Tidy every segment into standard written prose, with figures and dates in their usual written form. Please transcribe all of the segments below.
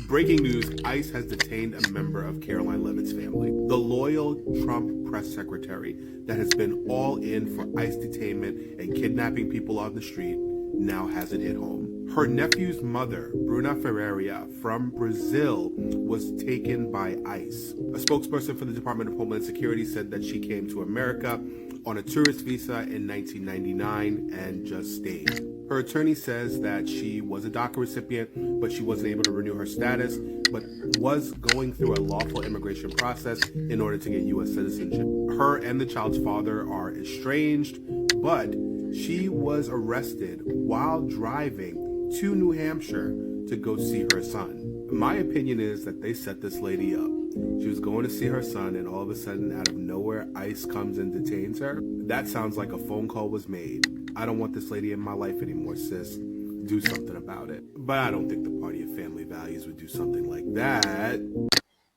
Breaking news, ICE has detained a member of Caroline Leavitt's family. The loyal Trump press secretary that has been all in for ICE detainment and kidnapping people on the street now has it hit home. Her nephew's mother, Bruna Ferreira, from Brazil, was taken by ICE. A spokesperson for the Department of Homeland Security said that she came to America on a tourist visa in 1999 and just stayed. Her attorney says that she was a DACA recipient, but she wasn't able to renew her status, but was going through a lawful immigration process in order to get U.S. citizenship. Her and the child's father are estranged, but she was arrested while driving to New Hampshire to go see her son. My opinion is that they set this lady up. She was going to see her son, and all of a sudden, out of nowhere, ICE comes and detains her. That sounds like a phone call was made. I don't want this lady in my life anymore, sis. Do something about it. But I don't think the Party of Family Values would do something like that.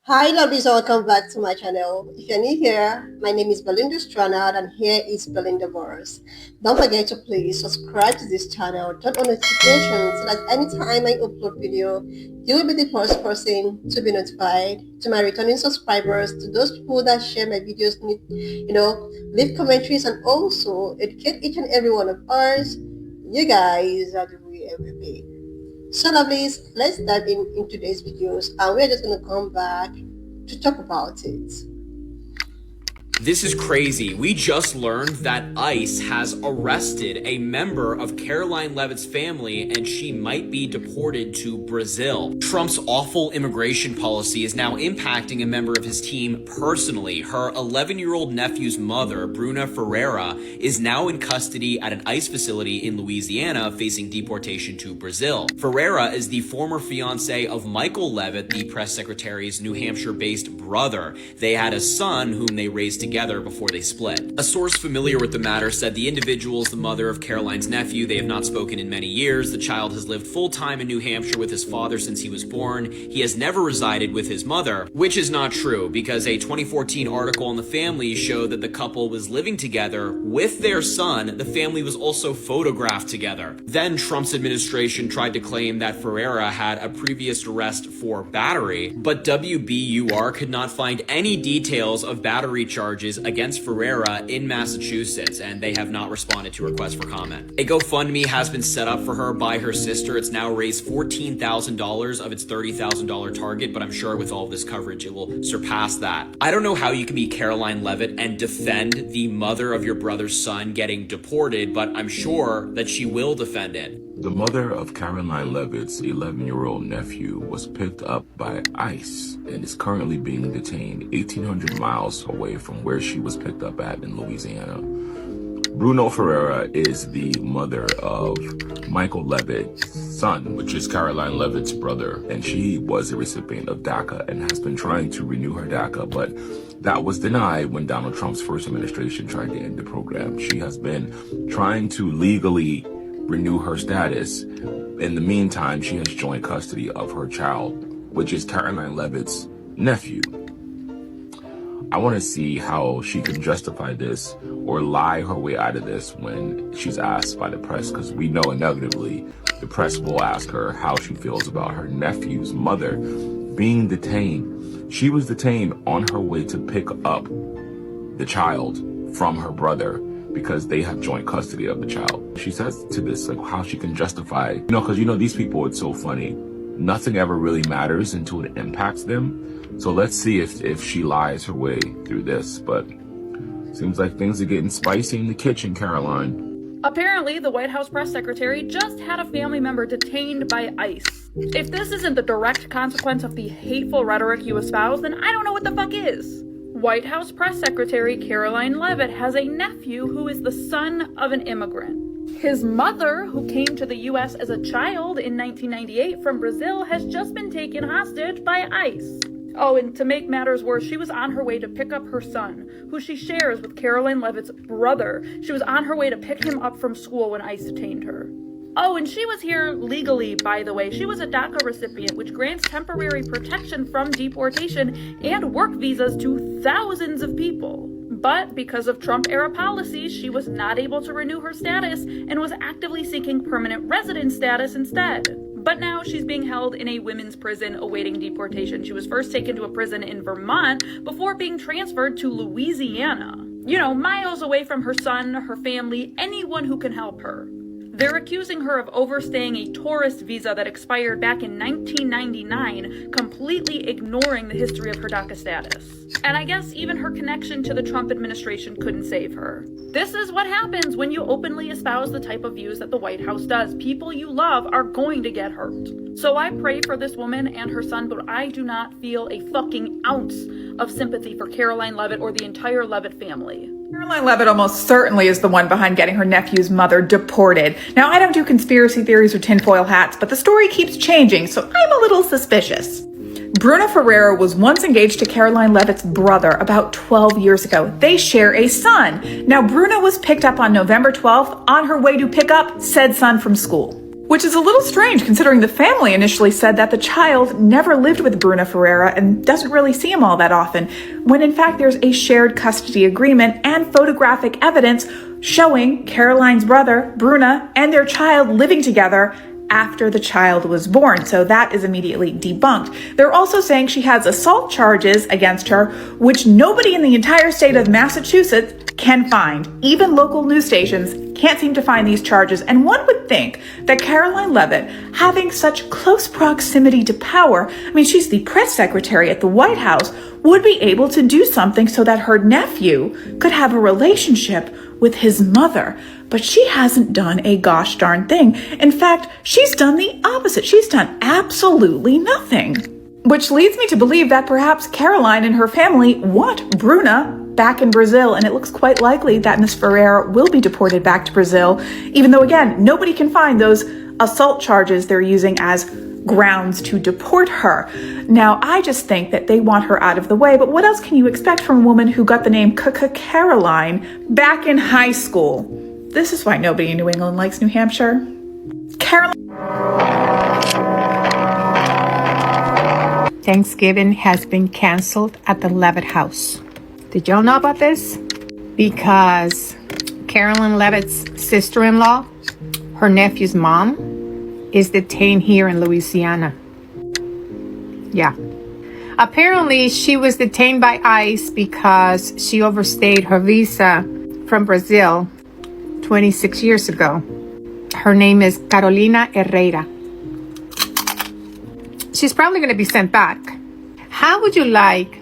Hi lovelies, welcome back to my channel. If you're new here, my name is Belinda Stranad and here is Belinda Verse. Don't forget to please subscribe to this channel, turn on notifications so that anytime I upload video, you will be the first person to be notified. To my returning subscribers, to those people that share my videos, leave commentaries and also educate each and every one of us. You guys are the real MVP. So lovelies, let's dive in today's videos and we're just going to come back to talk about it. This is crazy. We just learned that ICE has arrested a member of Caroline Leavitt's family and she might be deported to Brazil. Trump's awful immigration policy is now impacting a member of his team personally. Her 11-year-old nephew's mother, Bruna Ferreira, is now in custody at an ICE facility in Louisiana facing deportation to Brazil. Ferreira is the former fiance of Michael Leavitt, the press secretary's New Hampshire-based brother. They had a son whom they raised together before they split. A source familiar with the matter said the individual is the mother of Caroline's nephew. They have not spoken in many years. The child has lived full-time in New Hampshire with his father since he was born. He has never resided with his mother, which is not true because a 2014 article in The Family showed that the couple was living together with their son. The family was also photographed together. Then Trump's administration tried to claim that Ferreira had a previous arrest for battery, but WBUR could not find any details of battery charges against Ferreira in Massachusetts, and they have not responded to requests for comment. A GoFundMe has been set up for her by her sister. It's now raised $14,000 of its $30,000 target, but I'm sure with all of this coverage, it will surpass that. I don't know how you can be Caroline Leavitt and defend the mother of your brother's son getting deported, but I'm sure that she will defend it. The mother of Caroline Leavitt's 11-year-old nephew was picked up by ICE and is currently being detained 1,800 miles away from where she was picked up at in Louisiana. Bruno Ferreira is the mother of Michael Leavitt's son, which is Caroline Leavitt's brother, and she was a recipient of DACA and has been trying to renew her DACA, but that was denied when Donald Trump's first administration tried to end the program. She has been trying to legally renew her status. In the meantime, she has joint custody of her child, which is Caroline Leavitt's nephew. I want to see how she can justify this or lie her way out of this when she's asked by the press, because we know inevitably the press will ask her how she feels about her nephew's mother being detained. She was detained on her way to pick up the child from her brother because they have joint custody of the child. She says to this, like, how she can justify, because these people, it's so funny. Nothing ever really matters until it impacts them. So let's see if she lies her way through this. But seems like things are getting spicy in the kitchen, Caroline. Apparently, the White House press secretary just had a family member detained by ICE. If this isn't the direct consequence of the hateful rhetoric you espouse, then I don't know what the fuck is. White House press secretary Caroline Leavitt has a nephew who is the son of an immigrant. His mother, who came to the U.S. as a child in 1998 from Brazil, has just been taken hostage by ICE. Oh, and to make matters worse, she was on her way to pick up her son, who she shares with Caroline Leavitt's brother. She was on her way to pick him up from school when ICE detained her. Oh, and she was here legally, by the way. She was a DACA recipient, which grants temporary protection from deportation and work visas to thousands of people. But because of Trump-era policies, she was not able to renew her status and was actively seeking permanent resident status instead. But now she's being held in a women's prison awaiting deportation. She was first taken to a prison in Vermont before being transferred to Louisiana. You know, miles away from her son, her family, anyone who can help her. They're accusing her of overstaying a tourist visa that expired back in 1999, completely ignoring the history of her DACA status. And I guess even her connection to the Trump administration couldn't save her. This is what happens when you openly espouse the type of views that the White House does. People you love are going to get hurt. So I pray for this woman and her son, but I do not feel a fucking ounce of sympathy for Caroline Leavitt or the entire Leavitt family. Caroline Leavitt almost certainly is the one behind getting her nephew's mother deported. Now, I don't do conspiracy theories or tinfoil hats, but the story keeps changing, so I'm a little suspicious. Bruna Ferrera was once engaged to Caroline Leavitt's brother about 12 years ago. They share a son. Now, Bruna was picked up on November 12th on her way to pick up said son from school. Which is a little strange considering the family initially said that the child never lived with Bruna Ferrera and doesn't really see him all that often, when in fact there's a shared custody agreement and photographic evidence showing Caroline's brother, Bruna, and their child living together after the child was born. So that is immediately debunked. They're also saying she has assault charges against her, which nobody in the entire state of Massachusetts can find. Even local news stations can't seem to find these charges. And one would think that Caroline Leavitt, having such close proximity to power, I mean, she's the press secretary at the White House, would be able to do something so that her nephew could have a relationship with his mother. But she hasn't done a gosh darn thing. In fact, she's done the opposite. She's done absolutely nothing. Which leads me to believe that perhaps Caroline and her family want Bruna back in Brazil, and it looks quite likely that Miss Ferreira will be deported back to Brazil, even though, again, nobody can find those assault charges they're using as grounds to deport her. Now, I just think that they want her out of the way, but what else can you expect from a woman who got the name Caroline back in high school? This is why nobody in New England likes New Hampshire. Caroline. Thanksgiving has been canceled at the Leavitt house. Did y'all know about this? Because Carolyn Leavitt's sister-in-law, her nephew's mom, is detained here in Louisiana. Yeah. Apparently, she was detained by ICE because she overstayed her visa from Brazil 26 years ago. Her name is Carolina Herrera. She's probably going to be sent back. How would you like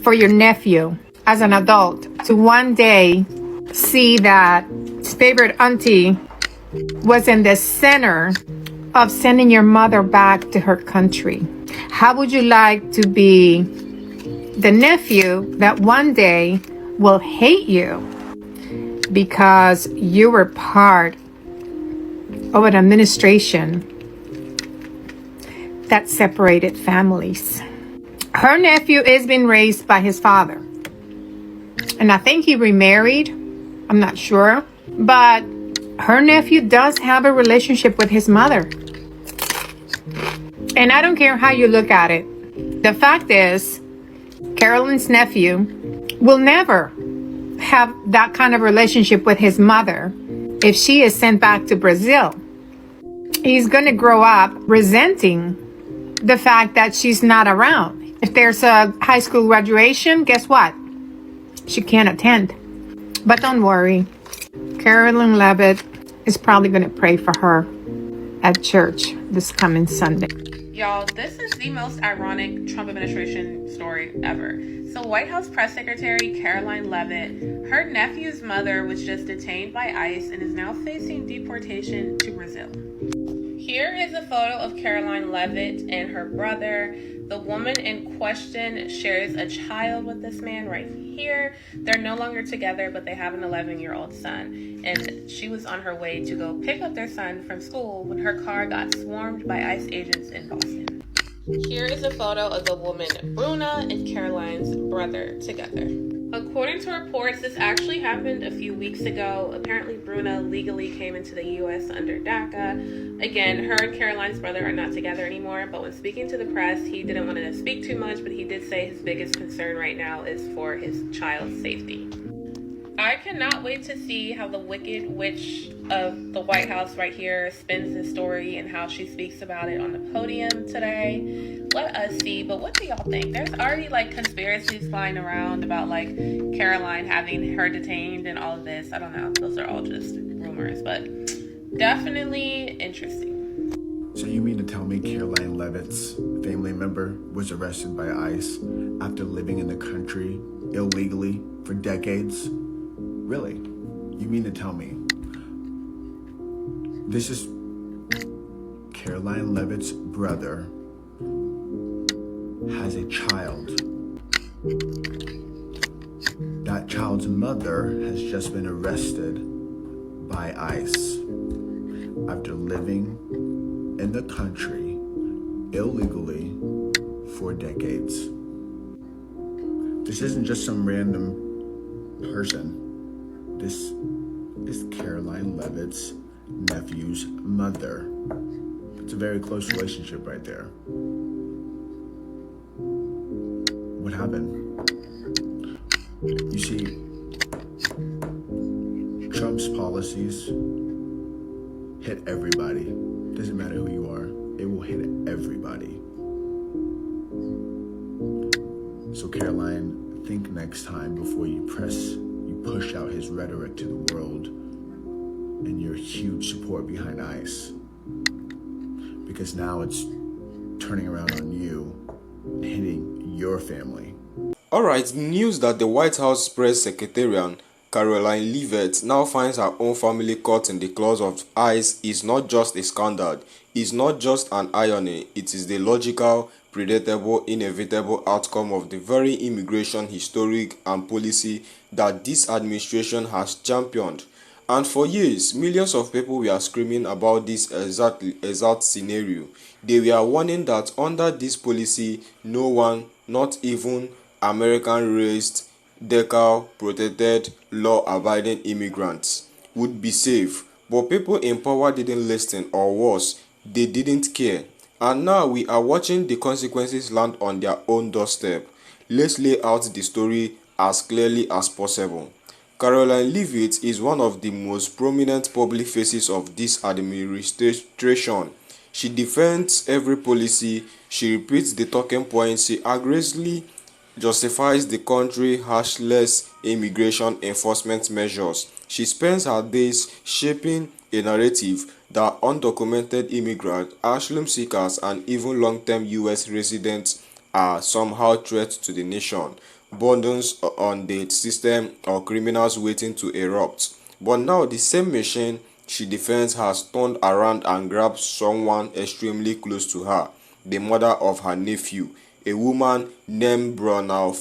for your nephew, as an adult, to one day see that his favorite auntie was in the center of sending your mother back to her country? How would you like to be the nephew that one day will hate you because you were part of an administration that separated families? Her nephew is being raised by his father. And I think he remarried. I'm not sure. But her nephew does have a relationship with his mother. And I don't care how you look at it. The fact is, Carolyn's nephew will never have that kind of relationship with his mother if she is sent back to Brazil. He's going to grow up resenting the fact that she's not around. If there's a high school graduation, guess what? She can't attend. But don't worry. Carolyn Leavitt is probably going to pray for her at church this coming Sunday. Y'all, this is the most ironic Trump administration story ever. So White House Press Secretary Caroline Leavitt, her nephew's mother was just detained by ICE and is now facing deportation to Brazil. Here is a photo of Caroline Leavitt and her brother. The woman in question shares a child with this man right here. They're no longer together, but they have an 11-year-old son. And she was on her way to go pick up their son from school when her car got swarmed by ICE agents in Boston. Here is a photo of the woman Bruna and Caroline's brother together. According to reports, this actually happened a few weeks ago. Apparently, Bruna legally came into the U.S. under DACA. Again, her and Caroline's brother are not together anymore, but when speaking to the press, he didn't want to speak too much, but he did say his biggest concern right now is for his child's safety. I cannot wait to see how the Wicked Witch of the White House right here spins this story and how she speaks about it on the podium today. Let us see. But what do y'all think? There's already like conspiracies flying around about like Caroline having her detained and all of this. I don't know. Those are all just rumors, but definitely interesting. So you mean to tell me Caroline Leavitt's family member was arrested by ICE after living in the country illegally for decades? Really? You mean to tell me this is Caroline Leavitt's brother has a child? That child's mother has just been arrested by ICE after living in the country illegally for decades. This isn't just some random person. This is Caroline Leavitt's nephew's mother. It's a very close relationship right there. What happened? You see, Trump's policies hit everybody. Doesn't matter who you are, it will hit everybody. So Caroline, think next time before you push out his rhetoric to the world and your huge support behind ICE. Because now it's turning around on you and hitting your family. Alright, news that the White House press secretariat Caroline Leavitt now finds her own family caught in the claws of ICE is not just a scandal, it's not just an irony, it is the logical, predictable, inevitable outcome of the very immigration historic and policy that this administration has championed. And for years, millions of people were screaming about this exact scenario. They were warning that under this policy, no one, not even American-raised, DECA-protected, law-abiding immigrants would be safe. But people in power didn't listen, or worse, they didn't care. And now we are watching the consequences land on their own doorstep. Let's lay out the story as clearly as possible. Caroline Leavitt is one of the most prominent public faces of this administration. She defends every policy, she repeats the talking points, she aggressively justifies the country's harshless immigration enforcement measures. She spends her days shaping a narrative that undocumented immigrants, asylum seekers, and even long-term U.S. residents are somehow threats to the nation, burdens on the system, or criminals waiting to erupt. But now the same machine she defends has turned around and grabbed someone extremely close to her, the mother of her nephew, a woman named Bruna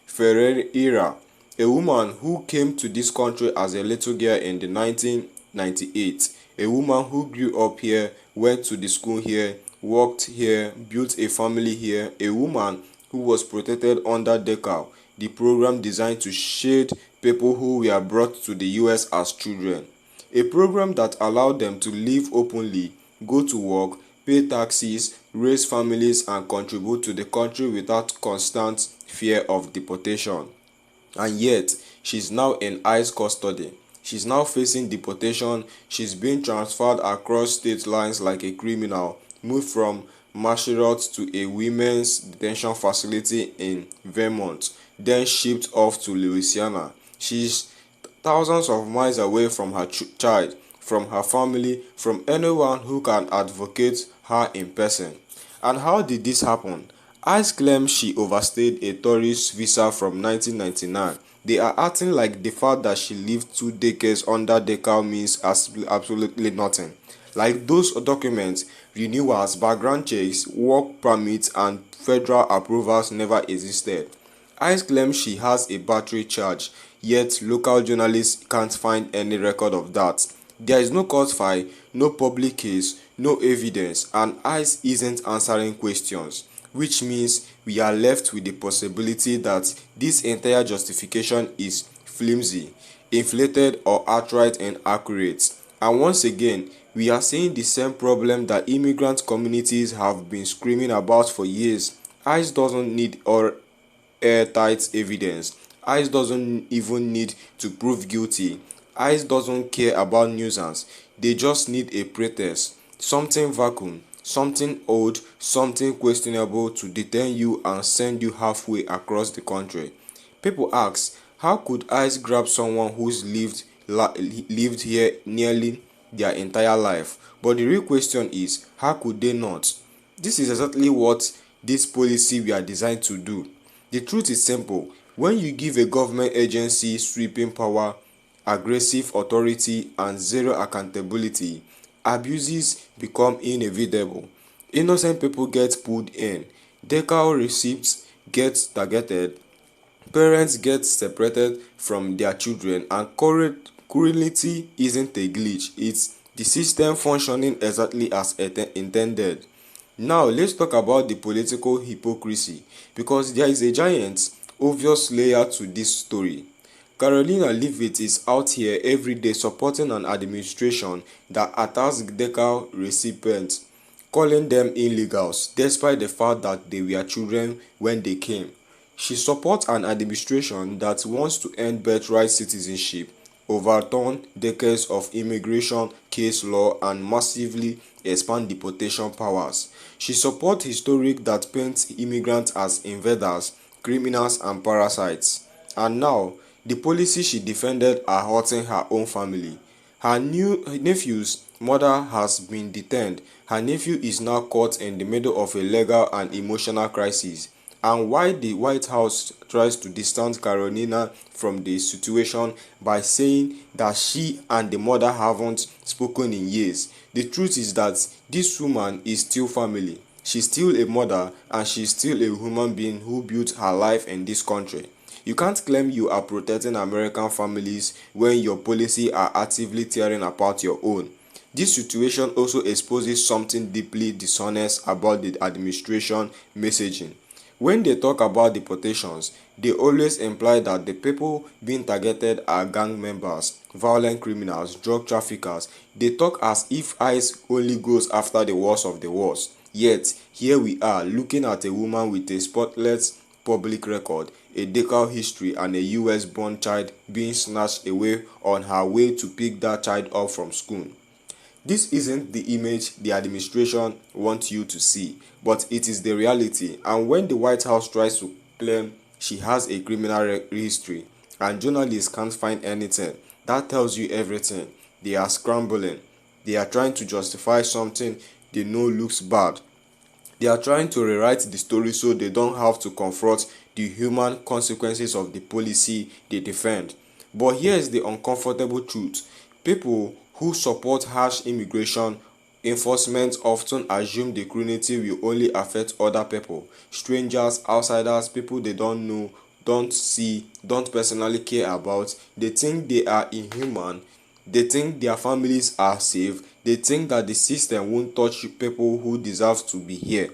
Ferreira, a woman who came to this country as a little girl in the 1998, a woman who grew up here, went to the school here, worked here, built a family here, a woman who was protected under DECA, the program designed to shield people who were brought to the US as children, a program that allowed them to live openly, go to work, pay taxes, raise families, and contribute to the country without constant fear of deportation. And yet, she's now in ICE custody. She's now facing deportation. She's being transferred across state lines like a criminal, moved from Massachusetts to a women's detention facility in Vermont, then shipped off to Louisiana. She's thousands of miles away from her child, from her family, from anyone who can advocate her in person. And how did this happen? ICE claims she overstayed a tourist visa from 1999. They are acting like the fact that she lived 2 decades under DECA means absolutely nothing. Like those documents, renewals, background checks, work permits, and federal approvals never existed. ICE claims she has a battery charge, yet local journalists can't find any record of that. There is no court file, no public case, no evidence, and ICE isn't answering questions, which means we are left with the possibility that this entire justification is flimsy, inflated, or outright inaccurate. And once again, we are seeing the same problem that immigrant communities have been screaming about for years. ICE doesn't need airtight evidence. ICE doesn't even need to prove guilty. ICE doesn't care about nuisance. They just need a pretext, something vacuum, something old, something questionable to detain you and send you halfway across the country. People ask, how could ICE grab someone who's lived here nearly their entire life? But the real question is, how could they not? This is exactly what this policy we are designed to do. The truth is simple. When you give a government agency sweeping power, aggressive authority, and zero accountability, abuses become inevitable. Innocent people get pulled in, decal receipts get targeted, parents get separated from their children, and cruelty isn't a glitch, it's the system functioning exactly as intended. Now let's talk about the political hypocrisy, because there is a giant, obvious layer to this story. Carolina Leavitt is out here every day supporting an administration that attacks decal recipients, calling them illegals despite the fact that they were children when they came. She supports an administration that wants to end birthright citizenship, overturn decades of immigration case law, and massively expand deportation powers. She supports historic that paints immigrants as invaders, criminals, and parasites. And now, the policies she defended are hurting her own family. Her nephew's mother has been detained. Her nephew is now caught in the middle of a legal and emotional crisis. And why the White House tries to distance Carolina from the situation by saying that she and the mother haven't spoken in years. The truth is that this woman is still family. She's still a mother, and she's still a human being who built her life in this country. You can't claim you are protecting American families when your policy are actively tearing apart your own. This situation also exposes something deeply dishonest about the administration messaging. When they talk about deportations, they always imply that the people being targeted are gang members, violent criminals, drug traffickers. They talk as if ICE only goes after the worst of the worst. Yet, here we are looking at a woman with a spotless public record, a decal history, and a US-born child being snatched away on her way to pick that child up from school. This isn't the image the administration wants you to see, but it is the reality. And when the White House tries to claim she has a criminal history and journalists can't find anything, that tells you everything. They are scrambling. They are trying to justify something they know looks bad. They are trying to rewrite the story so they don't have to confront the human consequences of the policy they defend. But here's the uncomfortable truth. People who support harsh immigration enforcement often assume the cruelty will only affect other people, strangers, outsiders, people they don't know, don't see, don't personally care about. They think they are inhuman. They think their families are safe. They think that the system won't touch people who deserve to be here.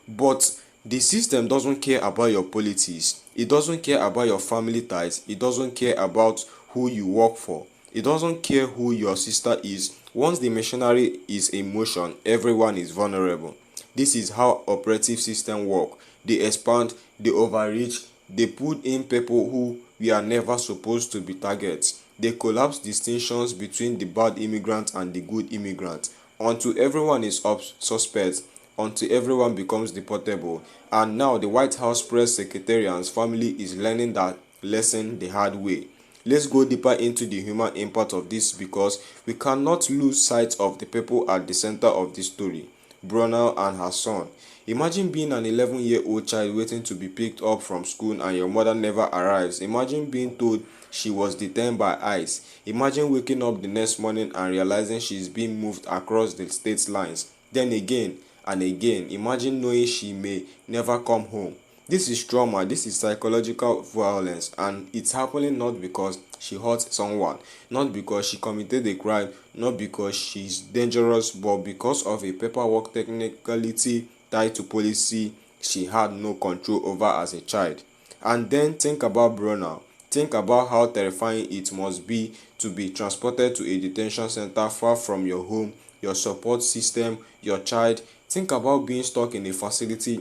But the system doesn't care about your politics. It doesn't care about your family ties. It doesn't care about who you work for. It doesn't care who your sister is. Once the machinery is in motion, everyone is vulnerable. This is how operative systems work. They expand, they overreach, they put in people who we are never supposed to be targets. They collapse distinctions between the bad immigrant and the good immigrant until everyone is suspect, until everyone becomes deportable. And now the White House press secretariat's family is learning that lesson the hard way. Let's go deeper into the human impact of this, because we cannot lose sight of the people at the center of this story. Brunel and her son. Imagine being an 11-year-old child waiting to be picked up from school and your mother never arrives. Imagine being told she was detained by ICE. Imagine waking up the next morning and realizing she is being moved across the state lines. Then again and again, imagine knowing she may never come home. This is trauma, this is psychological violence, and it's happening not because she hurt someone, not because she committed a crime, not because she's dangerous, but because of a paperwork technicality tied to policy she had no control over as a child. And then think about Brunel. Think about how terrifying it must be to be transported to a detention center far from your home, your support system, your child. Think about being stuck in a facility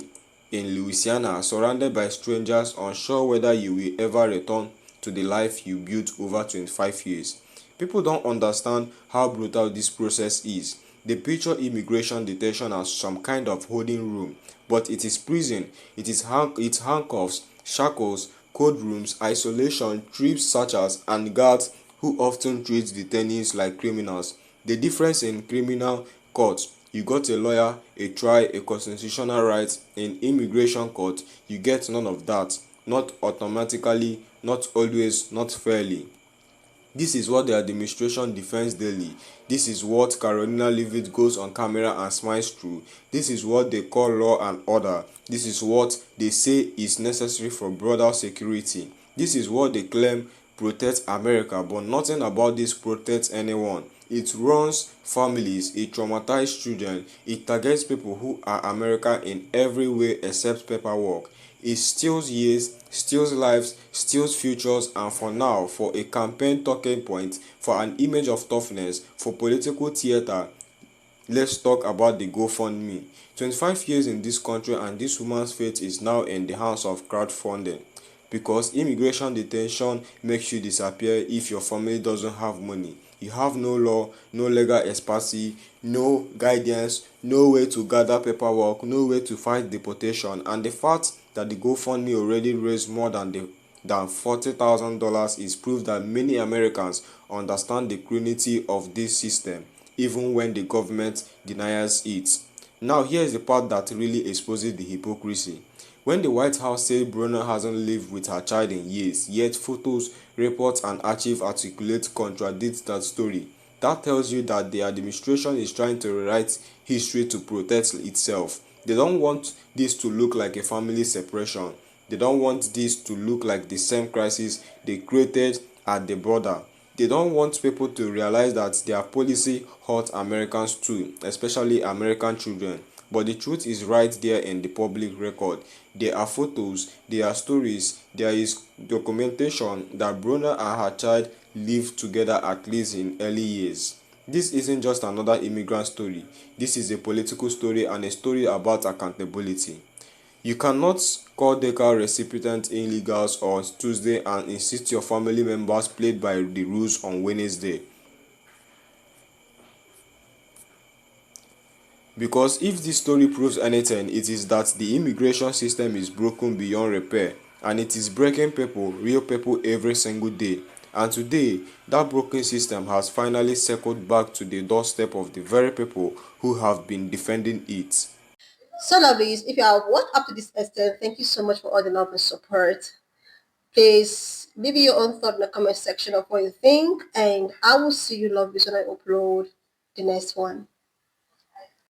in Louisiana, surrounded by strangers, unsure whether you will ever return to the life you built over 25 years. People don't understand how brutal this process is. They picture immigration detention as some kind of holding room, but it is prison. It's handcuffs, shackles, cold rooms, isolation, trip searchers, and guards who often treat detainees like criminals. The difference in criminal court, you got a lawyer, a trial, a constitutional right. In immigration court, you get none of that. Not automatically, not always, not fairly. This is what the administration defends daily. This is what Carolina Leavitt goes on camera and smiles through. This is what they call law and order. This is what they say is necessary for broader security. This is what they claim protects America, but nothing about this protects anyone. It runs families, it traumatizes children, it targets people who are American in every way except paperwork. It steals years, steals lives, steals futures, and for now, for a campaign talking point, for an image of toughness, for political theater, let's talk about the GoFundMe. 25 years in this country and this woman's fate is now in the hands of crowdfunding. Because immigration detention makes you disappear if your family doesn't have money. You have no law, no legal expertise, no guidance, no way to gather paperwork, no way to fight deportation, and the fact that the GoFundMe already raised more than $40,000 is proof that many Americans understand the cruelty of this system, even when the government denies it. Now here's the part that really exposes the hypocrisy. When the White House said Brunner hasn't lived with her child in years, yet photos, reports, and archives articulate contradict that story. That tells you that the administration is trying to rewrite history to protect itself. They don't want this to look like a family separation. They don't want this to look like the same crisis they created at the border. They don't want people to realize that their policy hurt Americans too, especially American children. But the truth is right there in the public record. There are photos, there are stories, there is documentation that Bruna and her child lived together at least in early years. This isn't just another immigrant story. This is a political story and a story about accountability. You cannot call DECA recipients illegals on Tuesday and insist your family members played by the rules on Wednesday. Because if this story proves anything, it is that the immigration system is broken beyond repair, and it is breaking people, real people, every single day. And today, that broken system has finally circled back to the doorstep of the very people who have been defending it. So, lovelies, if you have watched up to this extent, thank you so much for all the love and support. Please leave your own thought in the comment section of what you think, and I will see you, lovelies, when I upload the next one.